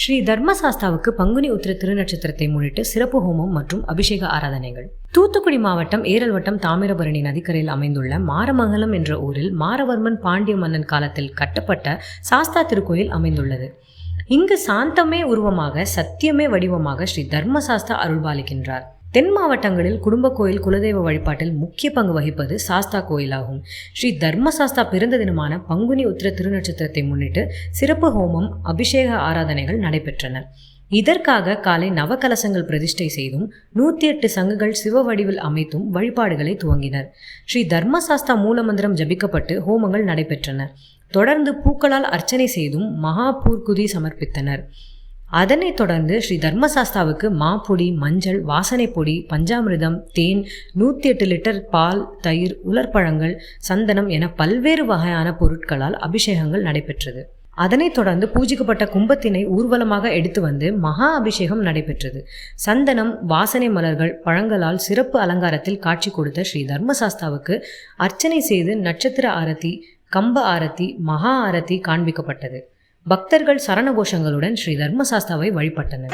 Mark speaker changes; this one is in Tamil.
Speaker 1: ஸ்ரீ தர்மசாஸ்தாவுக்கு பங்குனி உத்திர திருநட்சத்திரத்தை முன்னிட்டு சிறப்பு ஹோமம் மற்றும் அபிஷேக ஆராதனைகள். தூத்துக்குடி மாவட்டம் ஏரல் வட்டம் தாமிரபரணி நதிக்கரையில் அமைந்துள்ள மாரமங்கலம் என்ற ஊரில் மாரவர்மன் பாண்டிய மன்னன் காலத்தில் கட்டப்பட்ட சாஸ்தா திருக்கோயில் அமைந்துள்ளது. இங்கு சாந்தமே உருவமாக சத்தியமே வடிவமாக ஸ்ரீ தர்மசாஸ்தா அருள்பாலிக்கின்றார். தென் மாவட்டங்களில் குடும்ப கோயில் குலதெய்வ வழிபாட்டில் முக்கிய பங்கு வகிப்பது சாஸ்தா கோயிலாகும். ஸ்ரீ தர்மசாஸ்தா பிறந்த தினமான பங்குனி உத்திர திருநட்சத்திரத்தை முன்னிட்டு சிறப்பு ஹோமம் அபிஷேக ஆராதனைகள் நடைபெற்றன. இதற்காக காலை நவகலசங்கள் பிரதிஷ்டை செய்தும் 108 சங்குகள் சிவ வடிவில் அமைத்தும் வழிபாடுகளை துவங்கினர். ஸ்ரீ தர்மசாஸ்தா மூலமந்திரம் ஜபிக்கப்பட்டு ஹோமங்கள் நடைபெற்றன. தொடர்ந்து பூக்களால் அர்ச்சனை செய்தும் மகா பூர்க்குதி சமர்ப்பித்தனர். அதனைத் தொடர்ந்து ஸ்ரீ தர்மசாஸ்தாவுக்கு மாப்பொடி, மஞ்சள், வாசனை பொடி, பஞ்சாமிர்தம், தேன், 108 லிட்டர் பால், தயிர், உலர்பழங்கள், சந்தனம் என பல்வேறு வகையான பொருட்களால் அபிஷேகங்கள் நடைபெற்றது. அதனைத் தொடர்ந்து பூஜிக்கப்பட்ட கும்பத்தினை ஊர்வலமாக எடுத்து வந்து மகா அபிஷேகம் நடைபெற்றது. சந்தனம், வாசனை மலர்கள், பழங்களால் சிறப்பு அலங்காரத்தில் காட்சி கொடுத்த ஸ்ரீ தர்மசாஸ்தாவுக்கு அர்ச்சனை செய்து நட்சத்திர ஆரத்தி, கம்ப ஆரத்தி, மகா ஆரத்தி காண்பிக்கப்பட்டது. பக்தர்கள் சரண கோஷங்களுடன் ஸ்ரீ தர்மசாஸ்தாவை வழிபட்டனர்.